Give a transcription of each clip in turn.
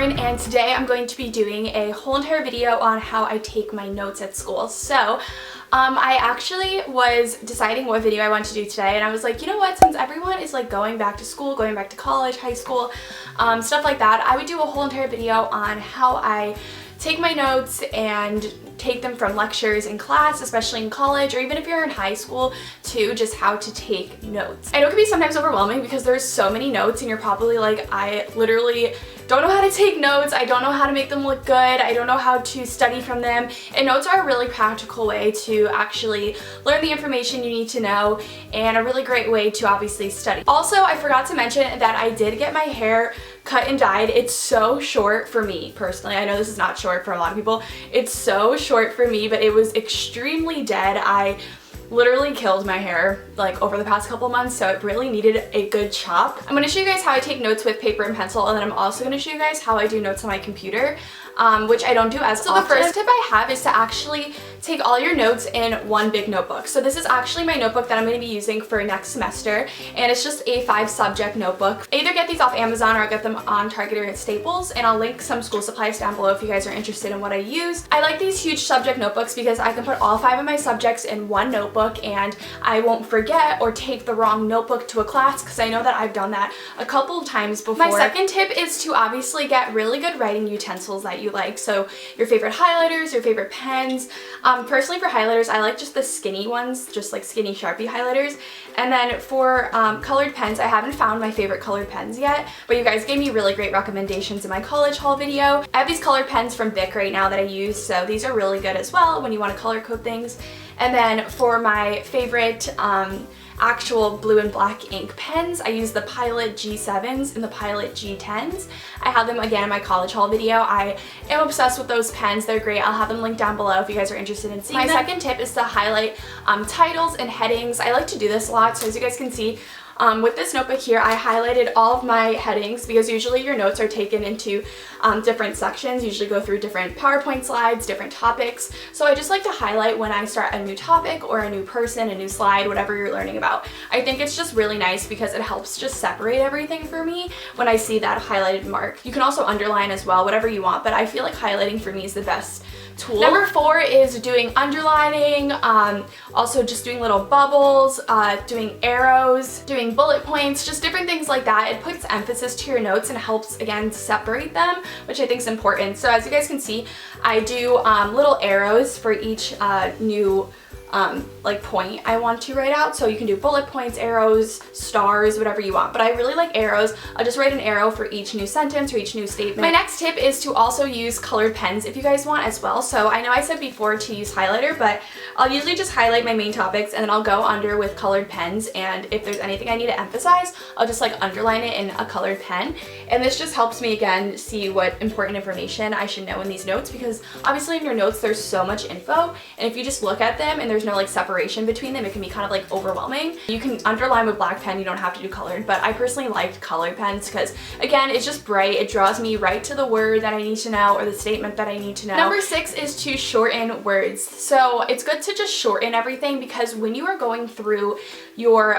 Lauren, and today I'm going to be doing a whole entire video on how I take my notes at school. So I actually was deciding what video I want to do today, and I was like, you know what, since everyone is like going back to school, going back to college, high school, stuff like that, I would do a whole entire video on how I take my notes and take them from lectures in class, especially in college, or even if you're in high school too, just how to take notes. I know it can be sometimes overwhelming because there's so many notes and you're probably like, I literally don't know how to take notes, I don't know how to make them look good, I don't know how to study from them, and notes are a really practical way to actually learn the information you need to know and a really great way to obviously study. Also, I forgot to mention that I did get my hair cut and dyed. It's so short for me personally. I know this is not short for a lot of people. It's so short for me, but it was extremely dead. I literally killed my hair like over the past couple months, so it really needed a good chop. I'm going to show you guys how I take notes with paper and pencil, and then I'm also going to show you guys how I do notes on my computer, which I don't do as often. So the first tip I have is to actually take all your notes in one big notebook. So this is actually my notebook that I'm going to be using for next semester, and it's just a 5-subject notebook. I either get these off Amazon or I get them on Target or at Staples, and I'll link some school supplies down below if you guys are interested in what I use. I like these huge subject notebooks because I can put all 5 of my subjects in one notebook and I won't forget or take the wrong notebook to a class, because I know that I've done that a couple of times before. My second tip is to obviously get really good writing utensils that you like. So your favorite highlighters, your favorite pens. Personally for highlighters, I like just the skinny ones, just like skinny Sharpie highlighters. And then for colored pens, I haven't found my favorite colored pens yet, but you guys gave me really great recommendations in my college haul video. I have these colored pens from Bic right now that I use, so these are really good as well when you want to color code things. And then for my favorite actual blue and black ink pens, I use the Pilot G7s and the Pilot G10s. I have them again in my college haul video. I am obsessed with those pens. They're great. I'll have them linked down below if you guys are interested in seeing them. My second tip is to highlight titles and headings. I like to do this a lot, so as you guys can see, with this notebook here, I highlighted all of my headings because usually your notes are taken into different sections, usually go through different PowerPoint slides, different topics. So I just like to highlight when I start a new topic or a new person, a new slide, whatever you're learning about. I think it's just really nice because it helps just separate everything for me when I see that highlighted mark. You can also underline as well, whatever you want, but I feel like highlighting for me is the best tool. Number 4 is doing underlining, also just doing little bubbles, doing arrows, doing bullet points, just different things like that. It puts emphasis to your notes and helps, again, separate them, which I think is important. So as you guys can see, I do little arrows for each new like point I want to write out. So you can do bullet points, arrows, stars, whatever you want. But I really like arrows. I'll just write an arrow for each new sentence or each new statement. My next tip is to also use colored pens if you guys want as well. So I know I said before to use highlighter, but I'll usually just highlight my main topics and then I'll go under with colored pens, and if there's anything I need to emphasize, I'll just like underline it in a colored pen. And this just helps me, again, see what important information I should know in these notes, because obviously in your notes there's so much info, and if you just look at them and there's no like separation between them, it can be kind of like overwhelming. You can underline with black pen, you don't have to do colored, but I personally liked colored pens because, again, it's just bright. It draws me right to the word that I need to know or the statement that I need to know. Number 6 is to shorten words. So it's good to just shorten everything, because when you are going through your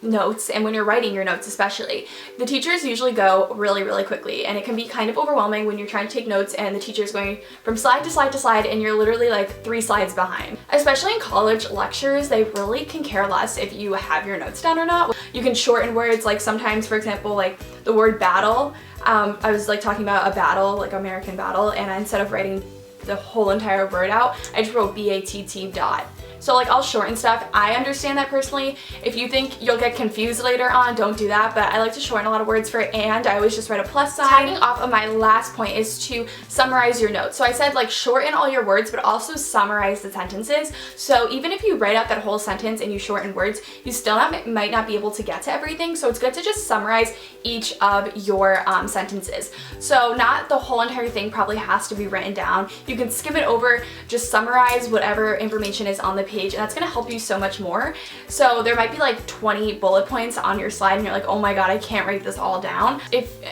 notes and when you're writing your notes especially, the teachers usually go really, really quickly, and it can be kind of overwhelming when you're trying to take notes and the teacher's going from slide to slide to slide and you're literally like 3 slides behind. Especially in college lectures, they really can care less if you have your notes down or not. You can shorten words, like sometimes, for example, like the word battle. I was like talking about a battle, like American battle, and instead of writing the whole entire word out, I just wrote BATT dot. So like I'll shorten stuff. I understand that personally. If you think you'll get confused later on, don't do that, but I like to shorten a lot of words for and. I always just write a plus sign. Tagging off of my last point is to summarize your notes. So I said like shorten all your words, but also summarize the sentences. So even if you write out that whole sentence and you shorten words, you still might not be able to get to everything. So it's good to just summarize each of your sentences. So not the whole entire thing probably has to be written down. You can skim it over, just summarize whatever information is on the page, and that's gonna help you so much more. So there might be like 20 bullet points on your slide and you're like, oh my god, I can't write this all down.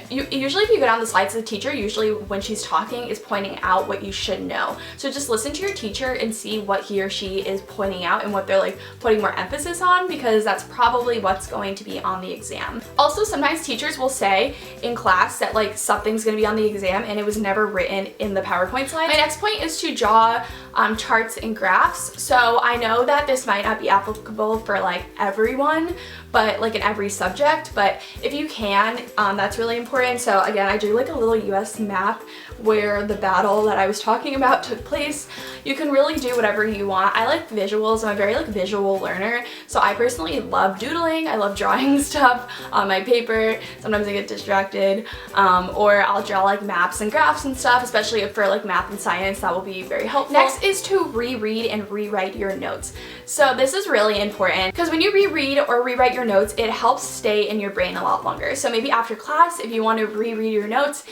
Usually if you go down the slides, the teacher usually when she's talking is pointing out what you should know. So just listen to your teacher and see what he or she is pointing out and what they're like putting more emphasis on, because that's probably what's going to be on the exam. Also, sometimes teachers will say in class that like something's gonna be on the exam and it was never written in the PowerPoint slide. My next point is to draw charts and graphs. So I know that this might not be applicable for like everyone, but like in every subject, but if you can, that's really important. So again, I drew like a little US map where the battle that I was talking about took place. You can really do whatever you want. I like visuals. I'm a very like visual learner, so I personally love doodling. I love drawing stuff on my paper. Sometimes I get distracted, or I'll draw like maps and graphs and stuff, especially for like math and science. That will be very helpful. Next is to reread and rewrite your notes. So this is really important because when you reread or rewrite your notes, it helps stay in your brain a lot longer. So maybe after class, if you want to reread your notes,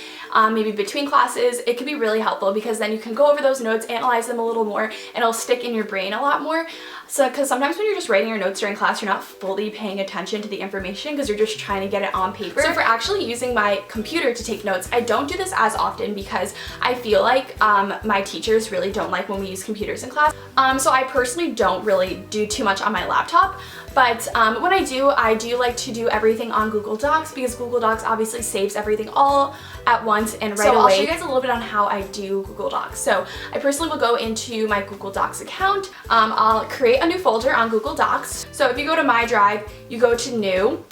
maybe between classes, it can be really helpful because then you can go over those notes, analyze them a little more, and it'll stick in your brain a lot more. So because sometimes when you're just writing your notes during class, you're not fully paying attention to the information because you're just trying to get it on paper. So for actually using my computer to take notes, I don't do this as often because I feel like my teachers really don't like when we use computers in class. So I personally don't really do too much on my laptop. But when I do like to do everything on Google Docs because Google Docs obviously saves everything all at once and right away. So I'll show you guys a little bit on how I do Google Docs. So I personally will go into my Google Docs account. I'll create a new folder on Google Docs. So if you go to My Drive, you go to New,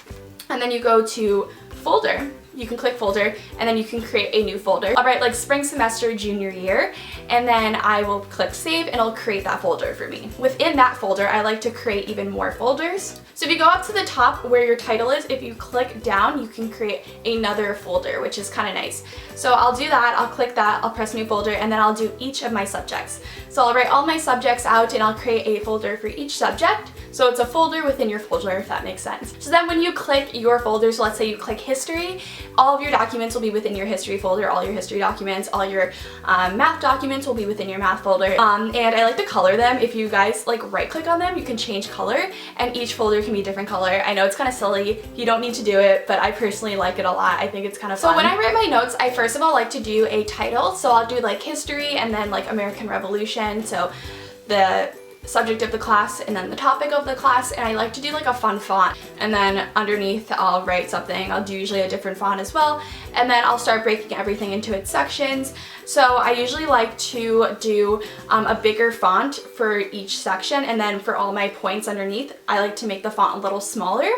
and then you go to Folder. You can click folder and then you can create a new folder. I'll write like spring semester junior year, and then I will click save and it'll create that folder for me. Within that folder, I like to create even more folders. So if you go up to the top where your title is, if you click down, you can create another folder, which is kind of nice. So I'll do that, I'll click that, I'll press new folder, and then I'll do each of my subjects. So I'll write all my subjects out and I'll create a folder for each subject. So it's a folder within your folder, if that makes sense. So then when you click your folder, so let's say you click history, all of your documents will be within your history folder, all your history documents, all your math documents will be within your math folder. And I like to color them. If you guys like right click on them, you can change color and each folder can be a different color. I know it's kind of silly, you don't need to do it, but I personally like it a lot. I think it's kind of fun. So when I write my notes, I first of all like to do a title. So I'll do like history and then like American Revolution. So the subject of the class and then the topic of the class, and I like to do like a fun font, and then underneath I'll write something. I'll do usually a different font as well, and then I'll start breaking everything into its sections. So I usually like to do a bigger font for each section, and then for all my points underneath I like to make the font a little smaller.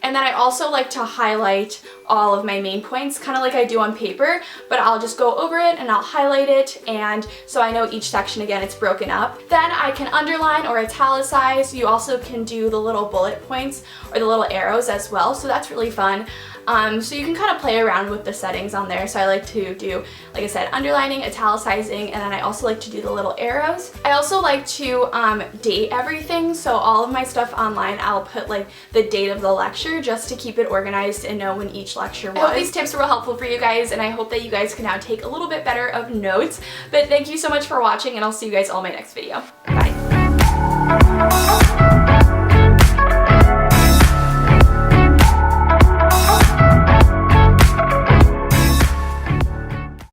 And then I also like to highlight all of my main points, kind of like I do on paper, but I'll just go over it and I'll highlight it, and so I know each section, again, it's broken up. Then I can underline or italicize. You also can do the little bullet points or the little arrows as well, so that's really fun. So you can kind of play around with the settings on there. So I like to do, like I said, underlining, italicizing, and then I also like to do the little arrows. I also like to date everything. So all of my stuff online, I'll put like the date of the lecture just to keep it organized and know when each lecture was. I hope these tips were helpful for you guys, and I hope that you guys can now take a little bit better of notes. But thank you so much for watching, and I'll see you guys all in my next video. Bye.